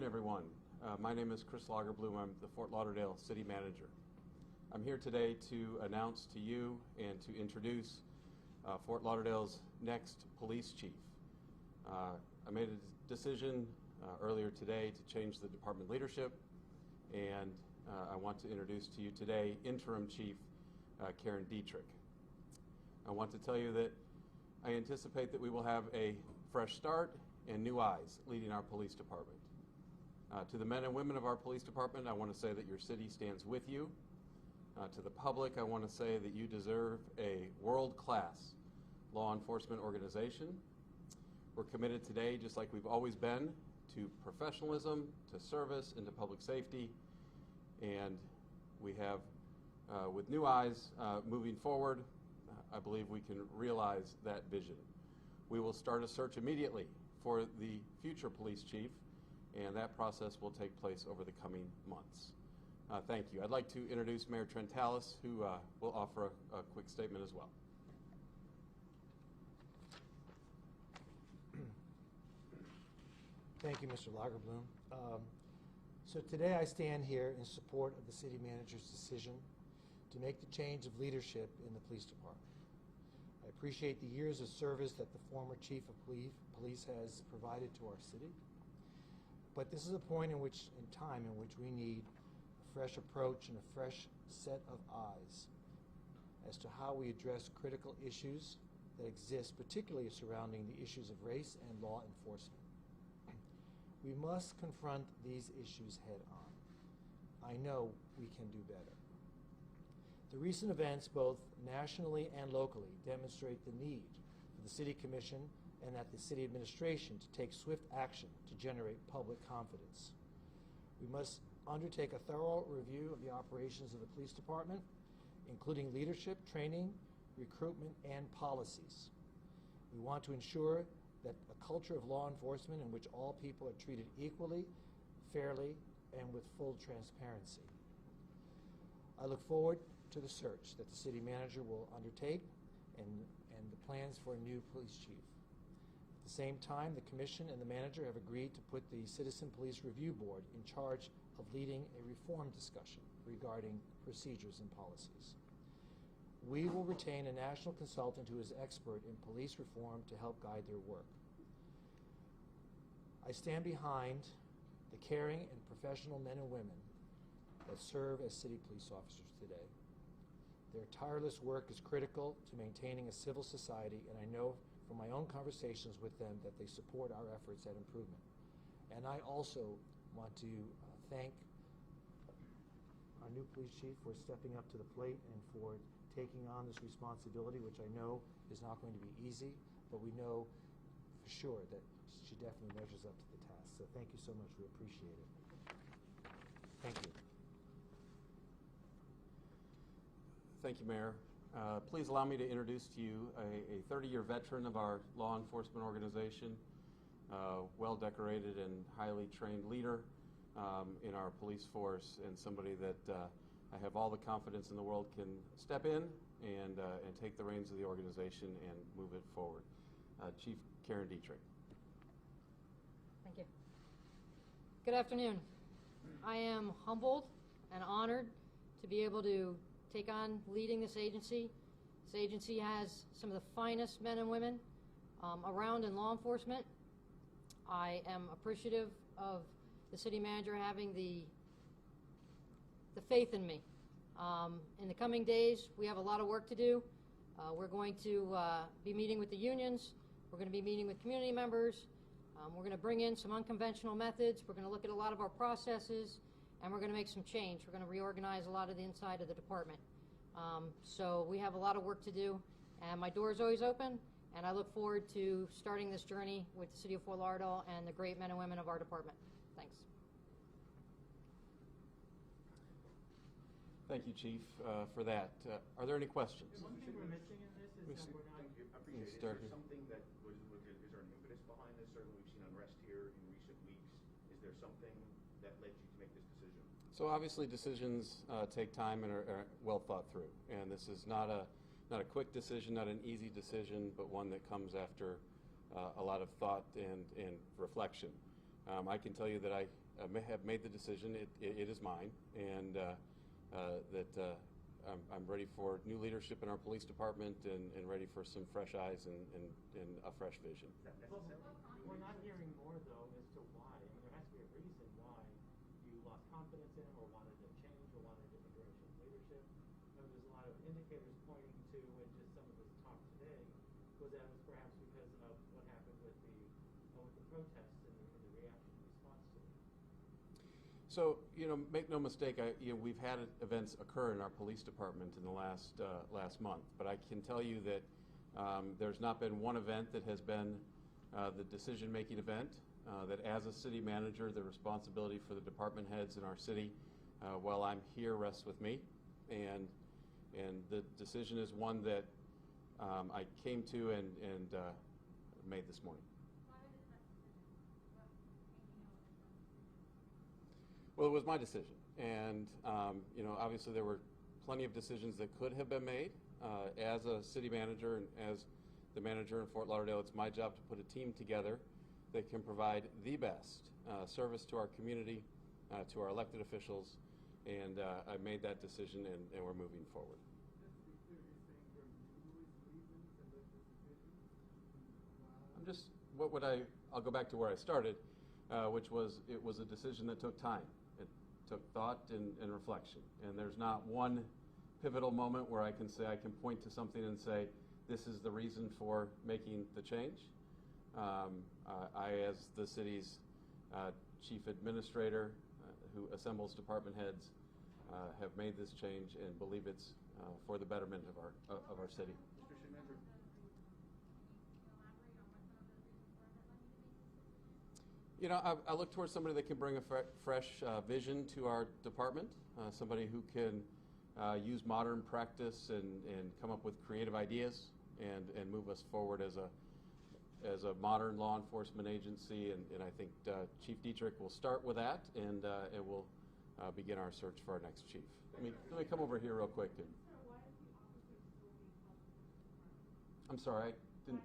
everyone. My name is Chris Lagerbloom. I'm the Fort Lauderdale City Manager. I'm here today to announce to you and to introduce Fort Lauderdale's next police chief. I made a decision earlier today to change the department leadership, and I want to introduce to you today Interim Chief Karen Dietrich. I want to tell you that I anticipate that we will have a fresh start and new eyes leading our police department. To the men and women of our police department, I want to say that your city stands with you. To the public, I want to say that you deserve a world-class law enforcement organization. We're committed today, just like we've always been, to professionalism, to service, and to public safety. And we have, with new eyes moving forward, I believe we can realize that vision. We will start a search immediately for the future police chief, and that process will take place over the coming months. Thank you. I'd like to introduce Mayor Trentalis, who will offer a quick statement as well. Thank you, Mr. Lagerbloom. So today I stand here in support of the city manager's decision to make the change of leadership in the police department. I appreciate the years of service that the former chief of police has provided to our city, but this is a point in time in which we need a fresh approach and a fresh set of eyes as to how we address critical issues that exist, particularly surrounding the issues of race and law enforcement. We must confront these issues head on. I know we can do better. The recent events, both nationally and locally, demonstrate the need for the City Commission and that the City Administration to take swift action to generate public confidence. We must undertake a thorough review of the operations of the police department, including leadership, training, recruitment, and policies. We want to ensure that a culture of law enforcement in which all people are treated equally, fairly, and with full transparency. I look forward to the search that the city manager will undertake and the plans for a new police chief. At the same time, the commission and the manager have agreed to put the Citizen Police Review Board in charge of leading a reform discussion regarding procedures and policies. We will retain a national consultant who is expert in police reform to help guide their work. I stand behind the caring and professional men and women that serve as city police officers today. Their tireless work is critical to maintaining a civil society, and I know from my own conversations with them that they support our efforts at improvement. And I also want to thank our new police chief for stepping up to the plate and for taking on this responsibility, which I know is not going to be easy, but we know for sure that she definitely measures up to the task. So thank you so much. We appreciate it. Thank you. Thank you, Mayor. Please allow me to introduce to you a 30-year veteran of our law enforcement organization, well-decorated and highly trained leader in our police force, and somebody that I have all the confidence in the world can step in and take the reins of the organization and move it forward. Chief Karen Dietrich. Thank you. Good afternoon. I am humbled and honored to be able to take on leading this agency. This agency has some of the finest men and women around in law enforcement. I am appreciative of the city manager having the faith in me. In the coming days, we have a lot of work to do. We're going to be meeting with the unions. We're going to be meeting with community members. We're going to bring in some unconventional methods. We're going to look at a lot of our processes, and we're going to make some change. We're going to reorganize a lot of the inside of the department. So we have a lot of work to do, and my door is always open, and I look forward to starting this journey with the City of Fort Lauderdale and the great men and women of our department. Thanks. Thank you, Chief, for that. Are there any questions? One thing we're missing in this is that we're not... I appreciate it. Is there something that is there an impetus behind this? Certainly we've seen unrest here in recent weeks. Is there something that led you to make this decision? So obviously decisions take time and are well thought through. And this is not a quick decision, not an easy decision, but one that comes after a lot of thought and reflection. I can tell you that I have made the decision. It is mine, and I'm ready for new leadership in our police department and ready for some fresh eyes and a fresh vision. We're not hearing more, though, as to why. I mean, there has to be a reason why you lost confidence in him or wanted a change or wanted a different direction of leadership. There's a lot of indicators pointing to, and just some of this talk today, was that it was perhaps because of what happened with the protests and the reaction and response to it. So, make no mistake, we've had events occur in our police department in the last month, but I can tell you that there's not been one event that has been the decision-making event, that as a city manager, the responsibility for the department heads in our city, while I'm here, rests with me, and the decision is one that I came to and made this morning. Well, it was my decision, and obviously there were plenty of decisions that could have been made. As a city manager and as the manager in Fort Lauderdale, it's my job to put a team together that can provide the best service to our community, to our elected officials, and I made that decision, and we're moving forward. I'll go back to where I started, which was it was a decision that took time. It took thought and reflection, and there's not one pivotal moment where I can point to something and say, this is the reason for making the change. I, as the city's chief administrator, who assembles department heads, have made this change and believe it's for the betterment of our city. I look towards somebody that can bring a fresh vision to our department, somebody who can use modern practice and come up with creative ideas and move us forward as a modern law enforcement agency. And I think Chief Dietrich will start with that, and we'll begin our search for our next chief. Let me come over here real quick. I'm sorry, I didn't.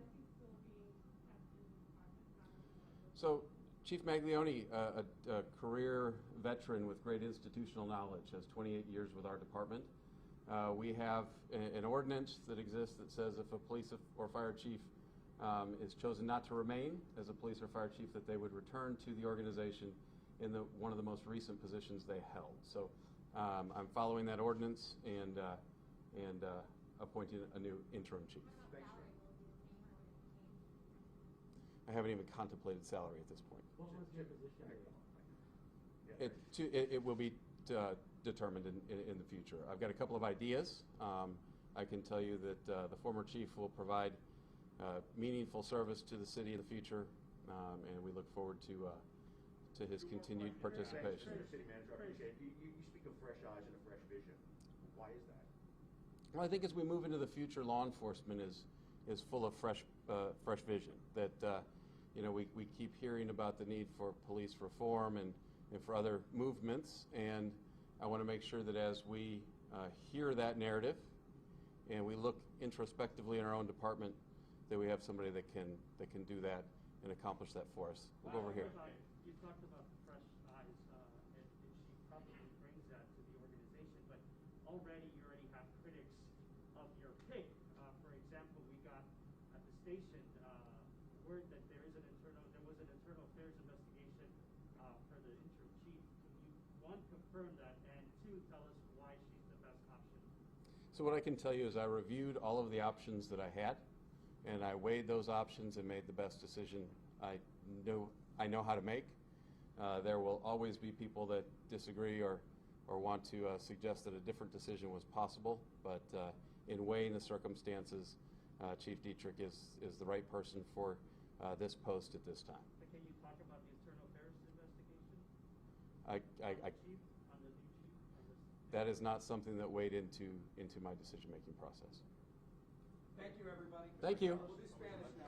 So, Chief Maglione, a career veteran with great institutional knowledge, has 28 years with our department. We have an ordinance that exists that says if a police or fire chief is chosen not to remain as a police or fire chief, that they would return to the organization in one of the most recent positions they held. So I'm following that ordinance and appointing a new interim chief. I haven't even contemplated salary at this point. What was your position? It will be determined in the future. I've got a couple of ideas. I can tell you that the former chief will provide meaningful service to the city in the future, and we look forward to his continued participation. Mr. City Manager, I appreciate it. You speak of fresh eyes and a fresh vision. Why is that? Well, I think as we move into the future, law enforcement is full of fresh vision. That we keep hearing about the need for police reform and for other movements, and I want to make sure that as we hear that narrative and we look introspectively in our own department, that we have somebody that can do that and accomplish that for us. We'll go over here. You talked about the fresh eyes, and she probably brings that to the organization, but already you already have critics of your pick. For example, we got at the station word that there was an internal affairs investigation for the interim chief. Can you, one, confirm that, and two, tell us why she's the best option? So what I can tell you is I reviewed all of the options that I had, and I weighed those options and made the best decision I know how to make. There will always be people that disagree or want to suggest that a different decision was possible, but in weighing the circumstances, Chief Dietrich is the right person for this post at this time. But can you talk about the internal affairs investigation? On the new chief? That is not something that weighed into my decision-making process. Thank you, everybody. Thank you. We'll do Spanish now.